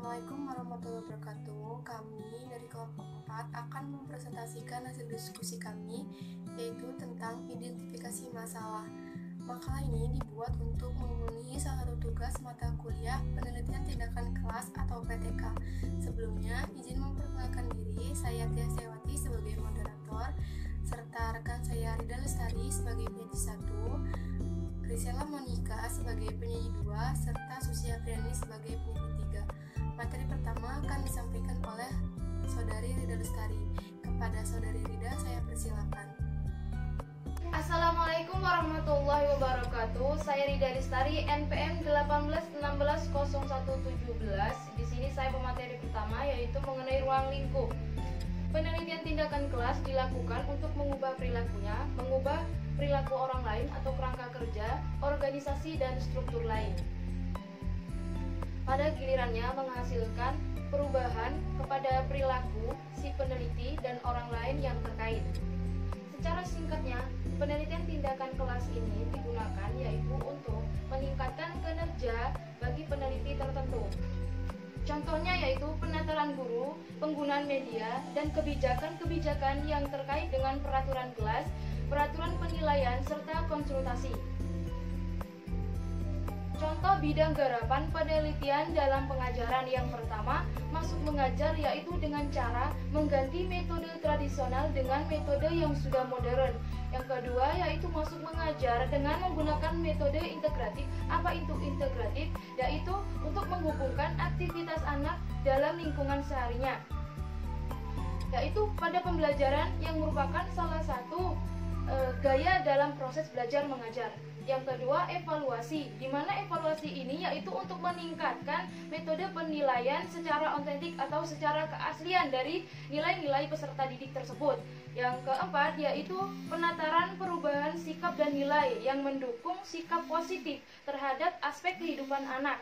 Assalamualaikum warahmatullahi wabarakatuh. Kami dari kelompok 4 akan mempresentasikan hasil diskusi kami, yaitu tentang identifikasi masalah. Makalah ini dibuat untuk memenuhi salah satu tugas mata kuliah penelitian tindakan kelas atau PTK. Sebelumnya, izin memperkenalkan diri, saya Tia Sewati sebagai moderator, serta rekan saya Rida Lestari sebagai penyaji 1, Grisela Monica sebagai penyanyi 2, serta Susi Apriani sebagai penyanyi 3. Materi pertama akan disampaikan oleh Saudari Rida Lestari. Kepada Saudari Rida, saya persilakan. Assalamualaikum warahmatullahi wabarakatuh. Saya Rida Lestari, NPM 18160117. Di sini saya pemateri pertama, yaitu mengenai ruang lingkup. Penelitian tindakan kelas dilakukan untuk mengubah perilakunya, mengubah perilaku orang lain atau kerangka kerja, organisasi, dan struktur lain. Pada gilirannya menghasilkan perubahan kepada perilaku si peneliti dan orang lain yang terkait. Secara singkatnya, penelitian tindakan kelas ini digunakan yaitu untuk meningkatkan kinerja bagi peneliti tertentu. Contohnya yaitu penataran guru, penggunaan media, dan kebijakan-kebijakan yang terkait dengan peraturan kelas, peraturan penilaian, serta konsultasi. Contoh bidang garapan penelitian dalam pengajaran yang pertama, masuk mengajar yaitu dengan cara mengganti metode tradisional dengan metode yang sudah modern. Yang kedua yaitu masuk mengajar dengan menggunakan metode integratif. Apa itu integratif? Yaitu untuk menghubungkan aktivitas anak dalam lingkungan seharinya, yaitu pada pembelajaran yang merupakan salah satu gaya dalam proses belajar mengajar. Yang kedua, evaluasi, di mana evaluasi ini yaitu untuk meningkatkan metode penilaian secara otentik atau secara keaslian dari nilai-nilai peserta didik tersebut. Yang keempat, yaitu penataran perubahan sikap dan nilai yang mendukung sikap positif terhadap aspek kehidupan anak.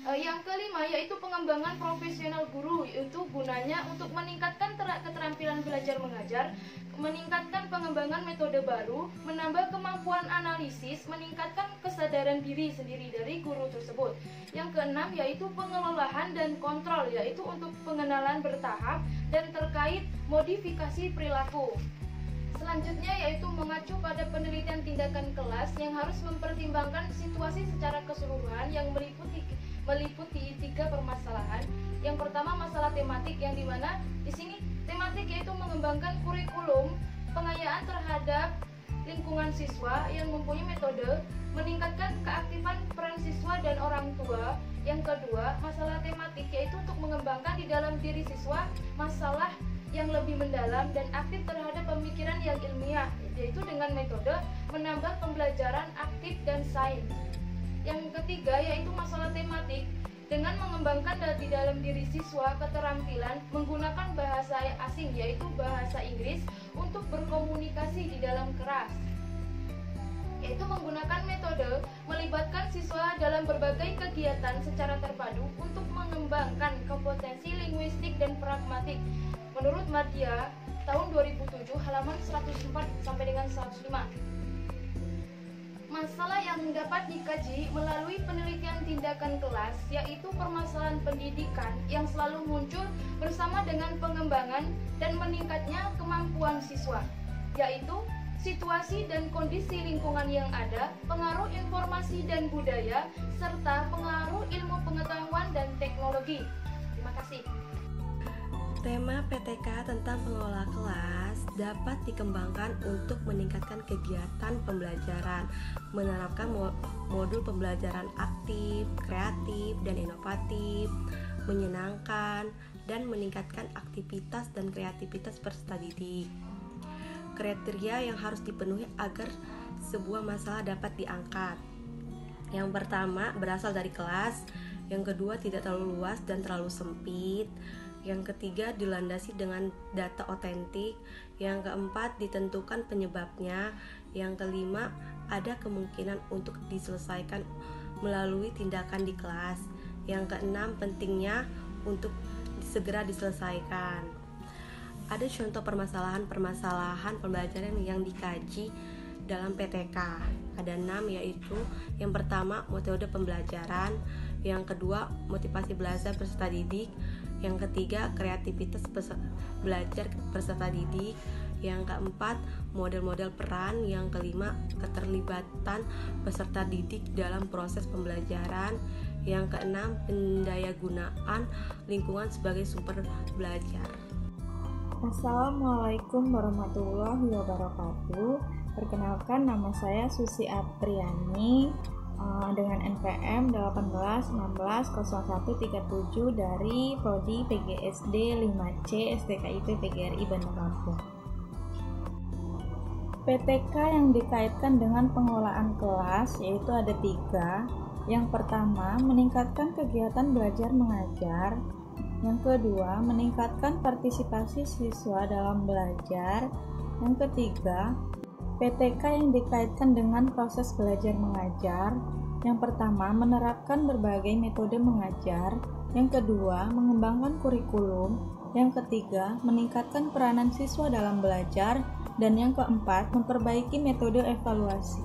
Yang kelima yaitu pengembangan profesional guru, yaitu gunanya untuk meningkatkan keterampilan belajar mengajar, meningkatkan pengembangan metode baru, menambah kemampuan analisis, meningkatkan kesadaran diri sendiri dari guru tersebut. Yang keenam yaitu pengelolaan dan kontrol, yaitu untuk pengenalan bertahap dan terkait modifikasi perilaku. Selanjutnya yaitu mengacu pada penelitian tindakan kelas yang harus mempertimbangkan situasi secara keseluruhan yang meliputi 3 permasalahan. Yang pertama masalah tematik, yang dimana di sini tematik yaitu mengembangkan kurikulum, pengayaan terhadap lingkungan siswa yang mempunyai metode, meningkatkan keaktifan peran siswa dan orang tua. Yang kedua masalah tematik yaitu untuk mengembangkan di dalam diri siswa masalah yang lebih mendalam dan aktif terhadap pemikiran yang ilmiah, yaitu dengan metode menambah pembelajaran aktif dan sains. Yang ketiga yaitu masalah tematik dengan mengembangkan di dalam diri siswa keterampilan menggunakan bahasa asing, yaitu bahasa Inggris, untuk berkomunikasi di dalam kelas, yaitu menggunakan metode melibatkan siswa dalam berbagai kegiatan secara terpadu untuk mengembangkan kompetensi linguistik dan pragmatik. Menurut Madya tahun 2007 halaman 104 sampai dengan 105. Masalah yang dapat dikaji melalui penelitian tindakan kelas yaitu permasalahan pendidikan yang selalu muncul bersama dengan pengembangan dan meningkatnya kemampuan siswa, yaitu situasi dan kondisi lingkungan yang ada, pengaruh informasi dan budaya, serta pengaruh ilmu pengetahuan dan teknologi. Terima kasih. Tema PTK tentang pengelola kelas dapat dikembangkan untuk meningkatkan kegiatan pembelajaran, menerapkan modul pembelajaran aktif, kreatif, dan inovatif, menyenangkan, dan meningkatkan aktivitas dan kreativitas peserta didik. Kriteria yang harus dipenuhi agar sebuah masalah dapat diangkat. Yang pertama, berasal dari kelas. Yang kedua, tidak terlalu luas dan terlalu sempit. Yang ketiga, dilandasi dengan data otentik. Yang keempat, ditentukan penyebabnya. Yang kelima, ada kemungkinan untuk diselesaikan melalui tindakan di kelas. Yang keenam, pentingnya untuk segera diselesaikan. Ada contoh permasalahan pembelajaran yang dikaji dalam PTK. Ada 6, yaitu yang pertama metode pembelajaran, yang kedua motivasi belajar peserta didik, yang ketiga kreativitas belajar peserta didik, yang keempat model-model peran, yang kelima keterlibatan peserta didik dalam proses pembelajaran, yang keenam pendayagunaan lingkungan sebagai sumber belajar. Assalamualaikum warahmatullahi wabarakatuh. Perkenalkan, nama saya Susi Apriani dengan NPM 18160137 dari Prodi PGSD 5C STKIP PGRI Bandar Lampung. PTK yang dikaitkan dengan pengelolaan kelas yaitu ada 3. Yang pertama, meningkatkan kegiatan belajar mengajar. Yang kedua, meningkatkan partisipasi siswa dalam belajar. Yang ketiga, PTK yang dikaitkan dengan proses belajar mengajar. Yang pertama, menerapkan berbagai metode mengajar. Yang kedua, mengembangkan kurikulum. Yang ketiga, meningkatkan peranan siswa dalam belajar. Dan yang keempat, memperbaiki metode evaluasi.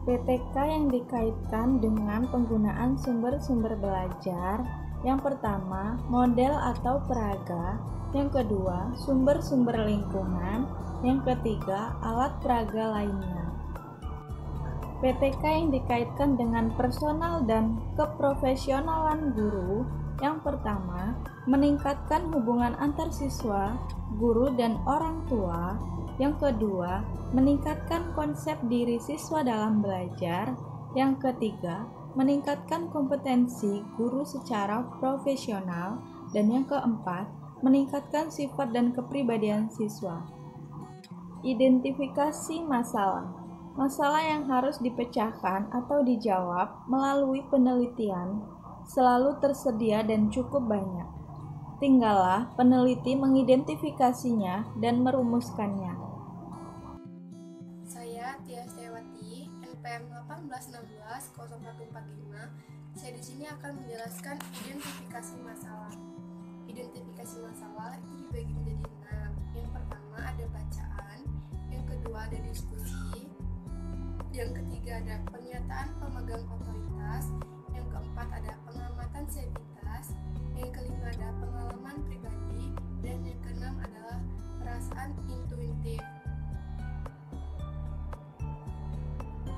PTK yang dikaitkan dengan penggunaan sumber-sumber belajar. Yang pertama, model atau peraga. Yang kedua, sumber-sumber lingkungan. Yang ketiga, alat peraga lainnya. PTK yang dikaitkan dengan personal dan keprofesionalan guru. Yang pertama, meningkatkan hubungan antar siswa, guru, dan orang tua. Yang kedua, meningkatkan konsep diri siswa dalam belajar. Yang ketiga, meningkatkan kompetensi guru secara profesional. Dan yang keempat, meningkatkan sifat dan kepribadian siswa. Identifikasi masalah. Masalah yang harus dipecahkan atau dijawab melalui penelitian selalu tersedia dan cukup banyak. Tinggallah peneliti mengidentifikasinya dan merumuskannya. Saya Tia Setiawati, NPM 18160145. Saya di sini akan menjelaskan identifikasi masalah. Identifikasi masalah itu dibagi menjadi 6. Yang pertama ada bacaan, yang kedua ada diskusi, yang ketiga ada pernyataan pemegang otoritas, yang keempat ada pengamatan sivitas, yang kelima ada pengalaman pribadi, dan yang keenam adalah perasaan intuitif.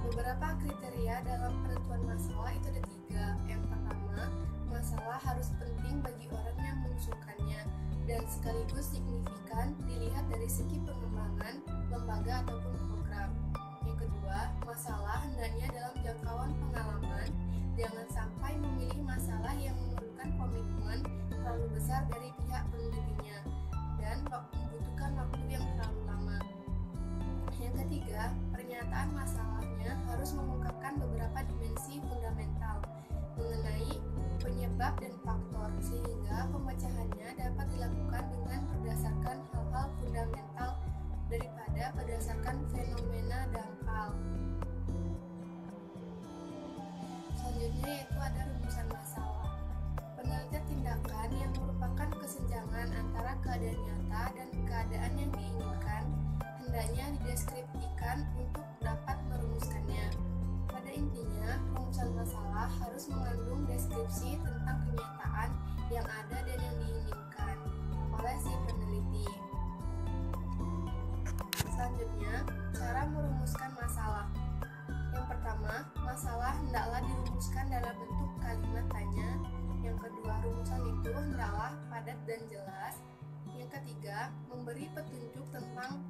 Beberapa kriteria dalam penentuan masalah itu ada 3. Yang pertama, masalah harus penting bagi orang yang mengusulkannya dan sekaligus signifikan dilihat dari segi pengembangan lembaga ataupun program. Yang kedua, masalah hendaknya dalam jangkauan pengalaman, jangan sampai memilih masalah yang memerlukan komitmen terlalu besar dari pihak penelitinya dan membutuhkan waktu yang terlalu lama. Yang ketiga, pernyataan masalahnya harus mengungkapkan beberapa dimensi fundamental mengenai penyebab dan faktor sehingga pemecahannya dapat dilakukan dengan berdasarkan hal-hal fundamental daripada berdasarkan fenomena dangkal. Selanjutnya yaitu ada rumusan masalah. Penelitian tindakan yang merupakan kesenjangan antara keadaan nyata dan keadaan yang diinginkan hendaknya dideskripsikan untuk dapat merumuskannya. Pada intinya, rumusan masalah harus mengandung deskripsi tentang kenyataan yang ada dan yang diinginkan oleh si peneliti. Selanjutnya, cara merumuskan masalah. Yang pertama, masalah hendaklah dirumuskan dalam bentuk kalimat tanya. Yang kedua, rumusan itu hendaklah padat dan jelas. Yang ketiga, memberi petunjuk tentang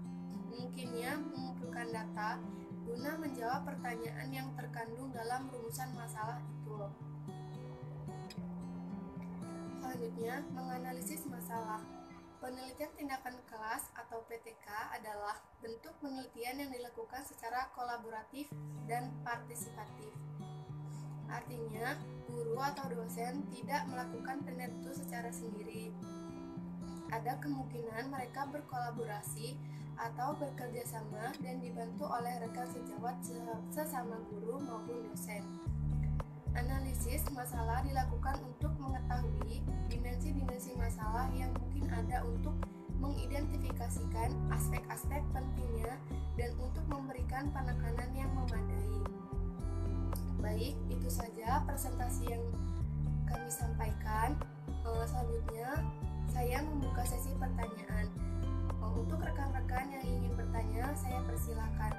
mungkinnya mengumpulkan data guna menjawab pertanyaan yang terkandung dalam rumusan masalah itu. Selanjutnya, menganalisis masalah. Penelitian tindakan kelas atau PTK adalah bentuk penelitian yang dilakukan secara kolaboratif dan partisipatif. Artinya, guru atau dosen tidak melakukan penelitian itu secara sendiri. Ada kemungkinan mereka berkolaborasi atau bekerja sama dan dibantu oleh rekan sejawat sesama guru maupun dosen. Analisis masalah dilakukan untuk mengetahui dimensi-dimensi masalah yang mungkin ada untuk mengidentifikasikan aspek-aspek pentingnya dan untuk memberikan penekanan yang memadai. Baik, itu itu saja presentasi yang kami sampaikan. Selanjutnya saya membuka sesi pertanyaan. Untuk rekan-rekan yang ingin bertanya, saya persilakan.